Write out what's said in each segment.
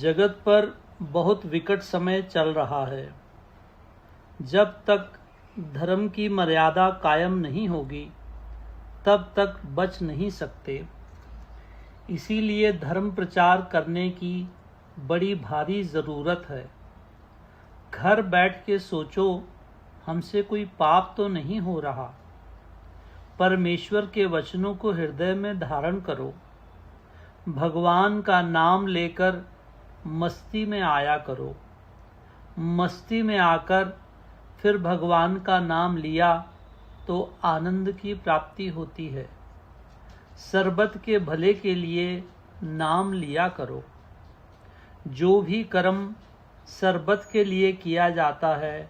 जगत पर बहुत विकट समय चल रहा है। जब तक धर्म की मर्यादा कायम नहीं होगी तब तक बच नहीं सकते। इसीलिए धर्म प्रचार करने की बड़ी भारी ज़रूरत है। घर बैठ के सोचो, हमसे कोई पाप तो नहीं हो रहा। परमेश्वर के वचनों को हृदय में धारण करो। भगवान का नाम लेकर मस्ती में आया करो। मस्ती में आकर फिर भगवान का नाम लिया तो आनंद की प्राप्ति होती है। सर्बत के भले के लिए नाम लिया करो। जो भी कर्म सर्बत के लिए किया जाता है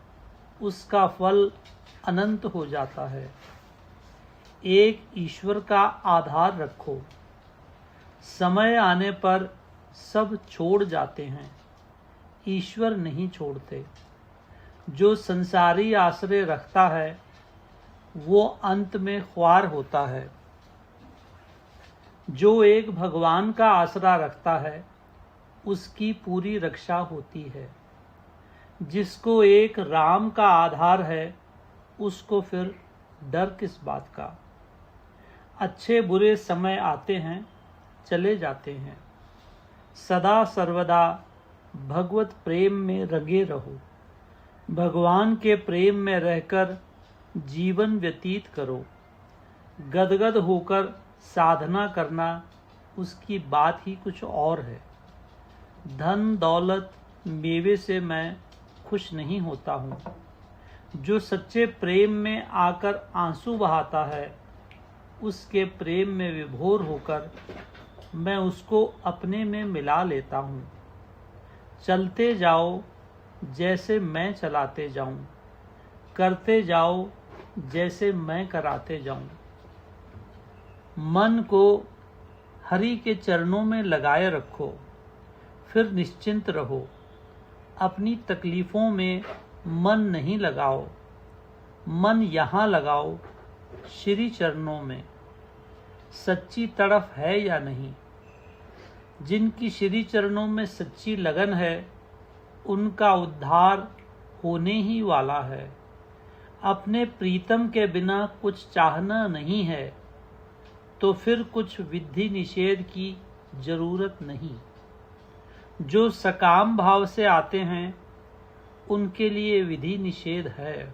उसका फल अनंत हो जाता है। एक ईश्वर का आधार रखो। समय आने पर सब छोड़ जाते हैं, ईश्वर नहीं छोड़ते। जो संसारी आश्रय रखता है वो अंत में ख्वार होता है। जो एक भगवान का आसरा रखता है उसकी पूरी रक्षा होती है। जिसको एक राम का आधार है उसको फिर डर किस बात का। अच्छे बुरे समय आते हैं, चले जाते हैं। सदा सर्वदा भगवत प्रेम में रंगे रहो। भगवान के प्रेम में रहकर जीवन व्यतीत करो। गदगद होकर साधना करना उसकी बात ही कुछ और है। धन दौलत मेवे से मैं खुश नहीं होता हूँ। जो सच्चे प्रेम में आकर आंसू बहाता है उसके प्रेम में विभोर होकर मैं उसको अपने में मिला लेता हूँ। चलते जाओ जैसे मैं चलाते जाऊं, करते जाओ जैसे मैं कराते जाऊं। मन को हरि के चरणों में लगाए रखो, फिर निश्चिंत रहो। अपनी तकलीफों में मन नहीं लगाओ, मन यहाँ लगाओ श्री चरणों में। सच्ची तड़फ है या नहीं? जिनकी श्री चरणों में सच्ची लगन है उनका उद्धार होने ही वाला है। अपने प्रीतम के बिना कुछ चाहना नहीं है तो फिर कुछ विधि निषेध की जरूरत नहीं। जो सकाम भाव से आते हैं उनके लिए विधि निषेध है।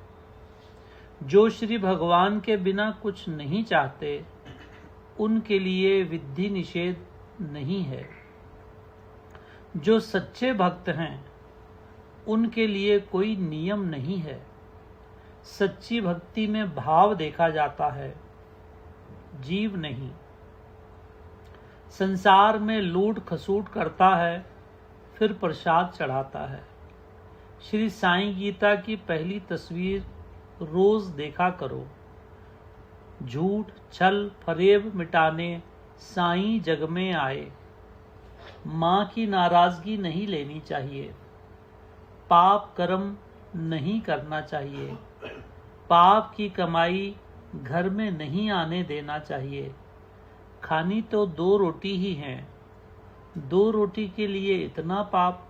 जो श्री भगवान के बिना कुछ नहीं चाहते उनके लिए विधि निषेध नहीं है। जो सच्चे भक्त हैं उनके लिए कोई नियम नहीं है। सच्ची भक्ति में भाव देखा जाता है, जीव नहीं। संसार में लूट खसूट करता है फिर प्रसाद चढ़ाता है। श्री साईं गीता की पहली तस्वीर रोज देखा करो। झूठ छल फरेब मिटाने साईं जग में आए। माँ की नाराजगी नहीं लेनी चाहिए। पाप कर्म नहीं करना चाहिए। पाप की कमाई घर में नहीं आने देना चाहिए। खानी तो 2 रोटी ही हैं, 2 रोटी के लिए इतना पाप।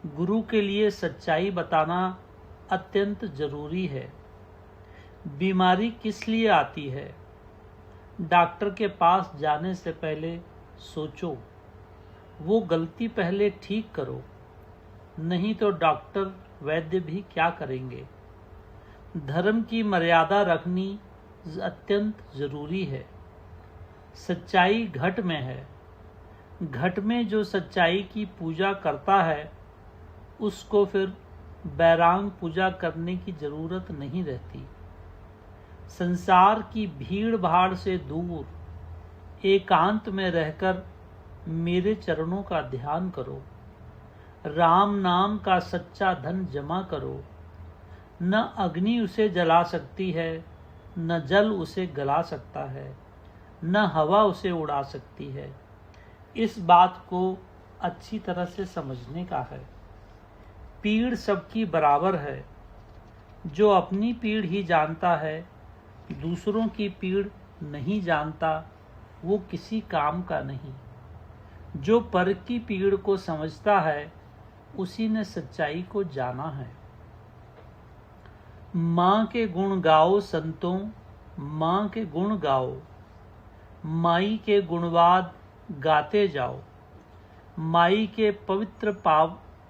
गुरु के लिए सच्चाई बताना अत्यंत जरूरी है। बीमारी किस लिए आती है? डॉक्टर के पास जाने से पहले सोचो। वो गलती पहले ठीक करो, नहीं तो डॉक्टर वैद्य भी क्या करेंगे। धर्म की मर्यादा रखनी अत्यंत जरूरी है। सच्चाई घट में है। घट में जो सच्चाई की पूजा करता है उसको फिर बैरांग पूजा करने की जरूरत नहीं रहती। संसार की भीड़ भाड़ से दूर एकांत में रहकर मेरे चरणों का ध्यान करो। राम नाम का सच्चा धन जमा करो। न अग्नि उसे जला सकती है, न जल उसे गला सकता है, न हवा उसे उड़ा सकती है। इस बात को अच्छी तरह से समझने का है। पीड़ सबकी बराबर है। जो अपनी पीड़ ही जानता है, दूसरों की पीड़ नहीं जानता, वो किसी काम का नहीं। जो पर की पीड़ को समझता है उसी ने सच्चाई को जाना है। माँ के गुण गाओ संतों, माँ के गुण गाओ, माई के गुणवाद गाते जाओ। माई के पवित्र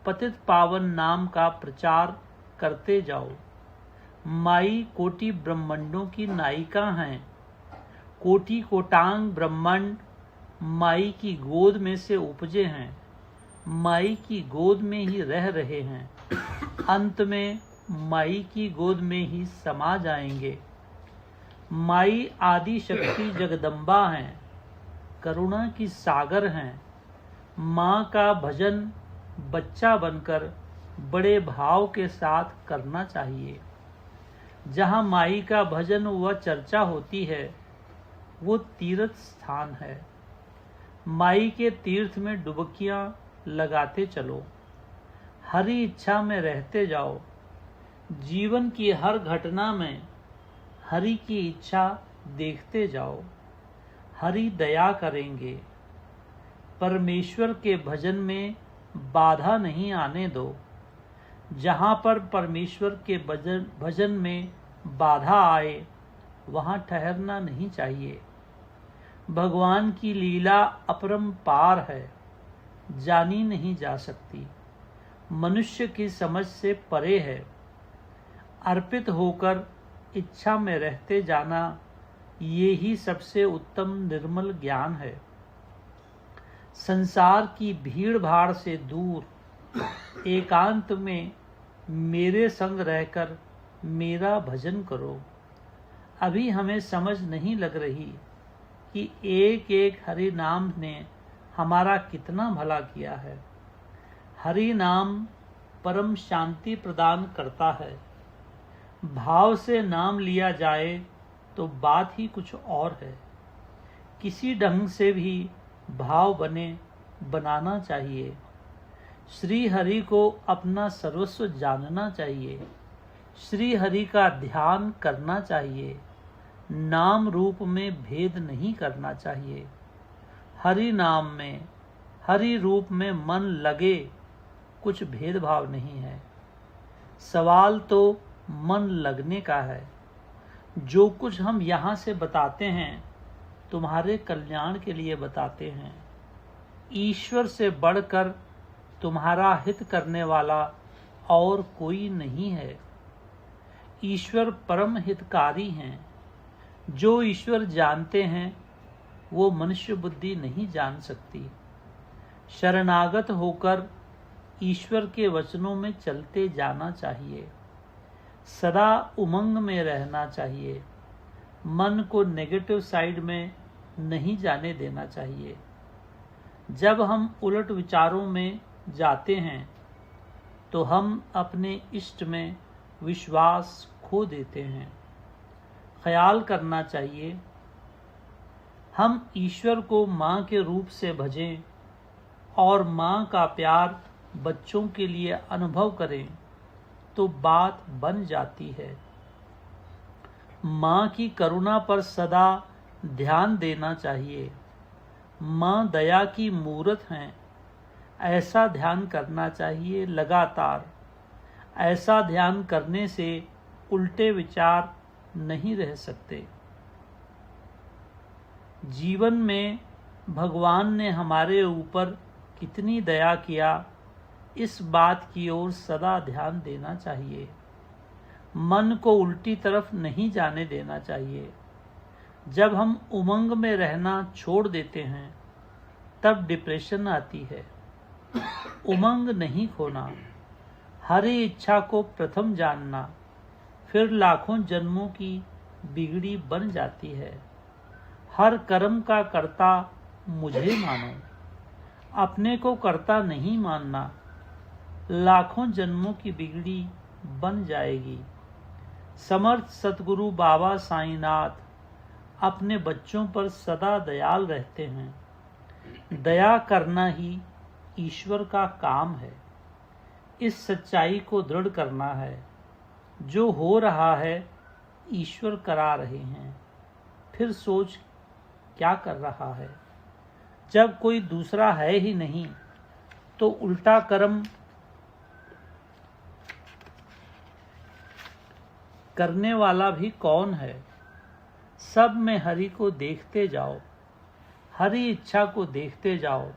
पतित पावन नाम का प्रचार करते जाओ। माई कोटि ब्रह्मांडों की नायिका हैं। कोटि कोटांग ब्रह्मांड माई की गोद में से उपजे हैं, माई की गोद में ही रह रहे हैं, अंत में माई की गोद में ही समा जाएंगे। माई आदि शक्ति जगदम्बा हैं, करुणा की सागर हैं। माँ का भजन बच्चा बनकर बड़े भाव के साथ करना चाहिए। जहाँ माई का भजन व चर्चा होती है वो तीर्थ स्थान है। माई के तीर्थ में डुबकियां लगाते चलो, हरि इच्छा में रहते जाओ। जीवन की हर घटना में हरि की इच्छा देखते जाओ, हरि दया करेंगे। परमेश्वर के भजन में बाधा नहीं आने दो। जहाँ पर परमेश्वर के भजन में बाधा आए वहाँ ठहरना नहीं चाहिए। भगवान की लीला अपरंपार है, जानी नहीं जा सकती, मनुष्य की समझ से परे है। अर्पित होकर इच्छा में रहते जाना, ये ही सबसे उत्तम निर्मल ज्ञान है। संसार की भीड़ भाड़ से दूर एकांत में मेरे संग रहकर मेरा भजन करो। अभी हमें समझ नहीं लग रही कि एक एक हरि नाम ने हमारा कितना भला किया है। हरि नाम परम शांति प्रदान करता है। भाव से नाम लिया जाए तो बात ही कुछ और है। किसी ढंग से भी भाव बनाना चाहिए। श्री हरि को अपना सर्वस्व जानना चाहिए। श्री हरि का ध्यान करना चाहिए। नाम रूप में भेद नहीं करना चाहिए। हरि नाम में, हरि रूप में मन लगे, कुछ भेदभाव नहीं है। सवाल तो मन लगने का है। जो कुछ हम यहाँ से बताते हैं तुम्हारे कल्याण के लिए बताते हैं। ईश्वर से बढ़कर तुम्हारा हित करने वाला और कोई नहीं है। ईश्वर परम हितकारी हैं। जो ईश्वर जानते हैं वो मनुष्य बुद्धि नहीं जान सकती। शरणागत होकर ईश्वर के वचनों में चलते जाना चाहिए। सदा उमंग में रहना चाहिए। मन को नेगेटिव साइड में नहीं जाने देना चाहिए। जब हम उलट विचारों में जाते हैं तो हम अपने इष्ट में विश्वास खो देते हैं। ख्याल करना चाहिए हम ईश्वर को माँ के रूप से भजें और माँ का प्यार बच्चों के लिए अनुभव करें तो बात बन जाती है। माँ की करुणा पर सदा ध्यान देना चाहिए। माँ दया की मूरत हैं, ऐसा ध्यान करना चाहिए लगातार। ऐसा ध्यान करने से उल्टे विचार नहीं रह सकते। जीवन में भगवान ने हमारे ऊपर कितनी दया किया, इस बात की ओर सदा ध्यान देना चाहिए। मन को उल्टी तरफ नहीं जाने देना चाहिए। जब हम उमंग में रहना छोड़ देते हैं तब डिप्रेशन आती है। उमंग नहीं खोना, हरि इच्छा को प्रथम जानना, फिर लाखों जन्मों की बिगड़ी बन जाती है। हर कर्म का कर्ता मुझे मानो, अपने को कर्ता नहीं मानना, लाखों जन्मों की बिगड़ी बन जाएगी। समर्थ सतगुरु बाबा साईंनाथ अपने बच्चों पर सदा दयाल रहते हैं। दया करना ही ईश्वर का काम है। इस सच्चाई को दृढ़ करना है। जो हो रहा है ईश्वर करा रहे हैं, फिर सोच क्या कर रहा है। जब कोई दूसरा है ही नहीं तो उल्टा कर्म करने वाला भी कौन है। सब में हरि को देखते जाओ, हरि इच्छा को देखते जाओ,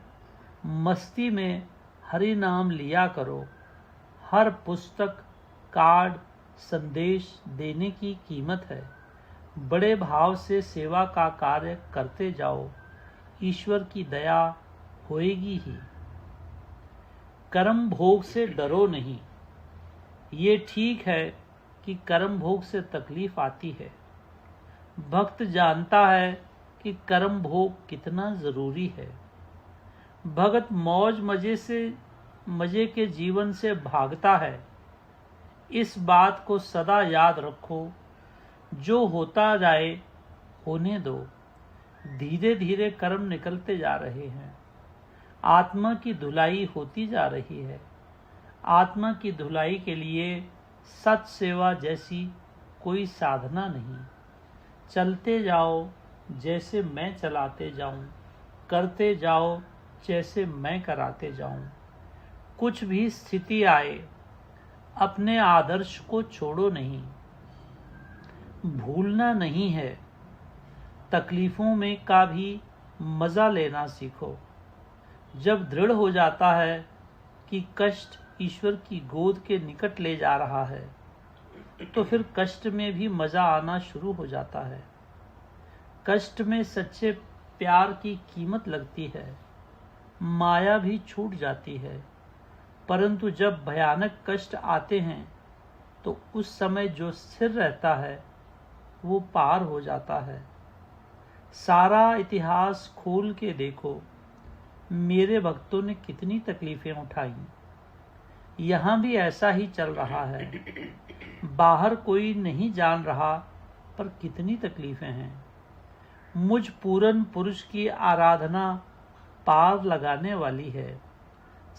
मस्ती में हरि नाम लिया करो। हर पुस्तक, कार्ड, संदेश देने की कीमत है। बड़े भाव से सेवा का कार्य करते जाओ, ईश्वर की दया होएगी ही। कर्म भोग से डरो नहीं। ये ठीक है कि कर्म भोग से तकलीफ आती है। भक्त जानता है कि कर्म भोग कितना जरूरी है। भगत मौज मजे के जीवन से भागता है। इस बात को सदा याद रखो, जो होता जाए होने दो। धीरे धीरे कर्म निकलते जा रहे हैं। आत्मा की धुलाई होती जा रही है। आत्मा की धुलाई के लिए सत सेवा जैसी कोई साधना नहीं। चलते जाओ जैसे मैं चलाते जाऊं, करते जाओ जैसे मैं कराते जाऊं। कुछ भी स्थिति आए, अपने आदर्श को छोड़ो नहीं। भूलना नहीं है। तकलीफों में का भी मजा लेना सीखो। जब दृढ़ हो जाता है कि कष्ट ईश्वर की गोद के निकट ले जा रहा है, तो फिर कष्ट में भी मजा आना शुरू हो जाता है। कष्ट में सच्चे प्यार की कीमत लगती है। माया भी छूट जाती है। परंतु जब भयानक कष्ट आते हैं तो उस समय जो स्थिर रहता है वो पार हो जाता है। सारा इतिहास खोल के देखो, मेरे भक्तों ने कितनी तकलीफें उठाई। यहाँ भी ऐसा ही चल रहा है। बाहर कोई नहीं जान रहा, पर कितनी तकलीफें हैं। मुझ पूरन पुरुष की आराधना पार लगाने वाली है।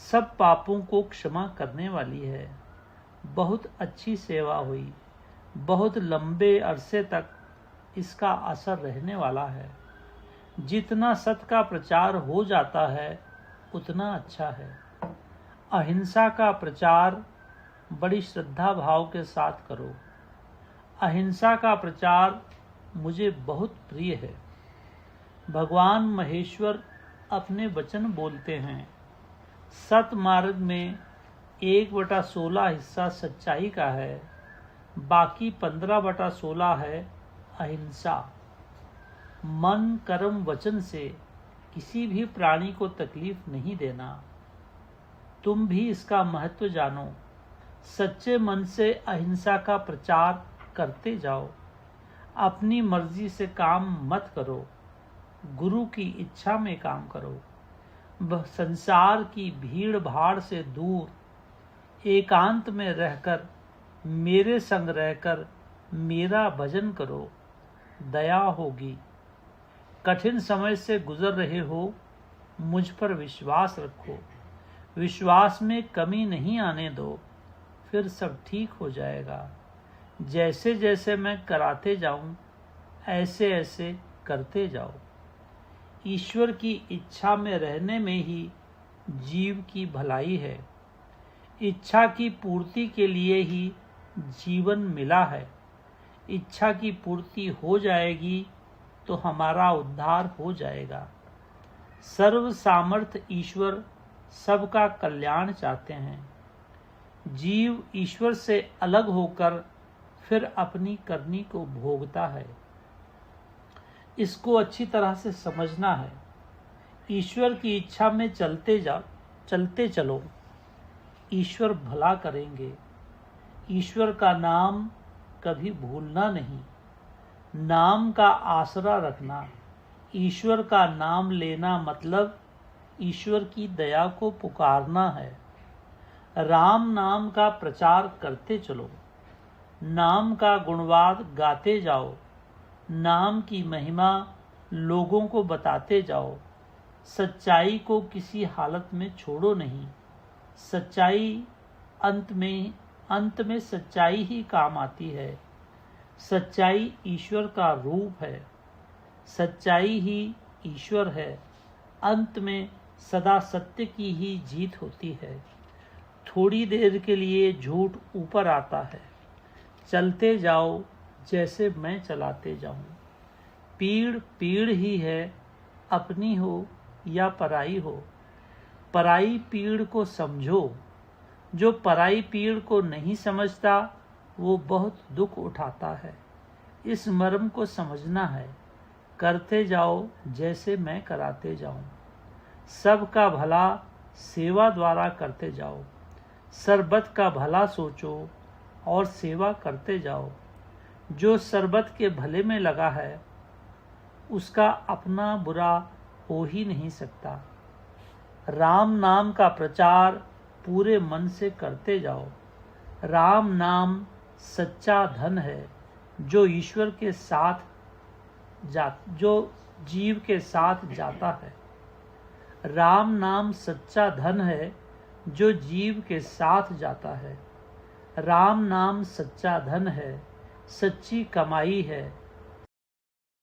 सब पापों को क्षमा करने वाली है। बहुत अच्छी सेवा हुई। बहुत लंबे अरसे तक इसका असर रहने वाला है। जितना सत्य का प्रचार हो जाता है उतना अच्छा है। अहिंसा का प्रचार बड़ी श्रद्धा भाव के साथ करो। अहिंसा का प्रचार मुझे बहुत प्रिय है। भगवान महेश्वर अपने वचन बोलते हैं। सत मार्ग में 1/16 हिस्सा सच्चाई का है, बाकी 15/16 है अहिंसा। मन, कर्म, वचन से किसी भी प्राणी को तकलीफ नहीं देना। तुम भी इसका महत्व जानो। सच्चे मन से अहिंसा का प्रचार करते जाओ। अपनी मर्जी से काम मत करो। गुरु की इच्छा में काम करो। संसार की भीड़ भाड़ से दूर एकांत में रहकर मेरे संग रहकर मेरा भजन करो। दया होगी। कठिन समय से गुजर रहे हो, मुझ पर विश्वास रखो। विश्वास में कमी नहीं आने दो, फिर सब ठीक हो जाएगा। जैसे जैसे मैं कराते जाऊं, ऐसे ऐसे करते जाओ। ईश्वर की इच्छा में रहने में ही जीव की भलाई है। इच्छा की पूर्ति के लिए ही जीवन मिला है। इच्छा की पूर्ति हो जाएगी तो हमारा उद्धार हो जाएगा। सर्व सामर्थ्य ईश्वर सबका कल्याण चाहते हैं। जीव ईश्वर से अलग होकर फिर अपनी करनी को भोगता है। इसको अच्छी तरह से समझना है। ईश्वर की इच्छा में चलते चलो। ईश्वर भला करेंगे। ईश्वर का नाम कभी भूलना नहीं। नाम का आसरा रखना। ईश्वर का नाम लेना मतलब ईश्वर की दया को पुकारना है। राम नाम का प्रचार करते चलो। नाम का गुणवाद गाते जाओ। नाम की महिमा लोगों को बताते जाओ। सच्चाई को किसी हालत में छोड़ो नहीं। सच्चाई अंत में सच्चाई ही काम आती है। सच्चाई ईश्वर का रूप है। सच्चाई ही ईश्वर है। अंत में सदा सत्य की ही जीत होती है। थोड़ी देर के लिए झूठ ऊपर आता है। चलते जाओ जैसे मैं चलाते जाऊं। पीड़ पीड़ ही है, अपनी हो या पराई हो। पराई पीड़ को समझो। जो पराई पीड़ को नहीं समझता वो बहुत दुख उठाता है। इस मर्म को समझना है। करते जाओ जैसे मैं कराते जाऊं। सबका भला सेवा द्वारा करते जाओ। सरबत का भला सोचो और सेवा करते जाओ। जो सरबत के भले में लगा है उसका अपना बुरा हो ही नहीं सकता। राम नाम का प्रचार पूरे मन से करते जाओ। राम नाम सच्चा धन है जो ईश्वर के साथ जो जीव के साथ जाता है। राम नाम सच्चा धन है जो जीव के साथ जाता है। राम नाम सच्चा धन है, सच्ची कमाई है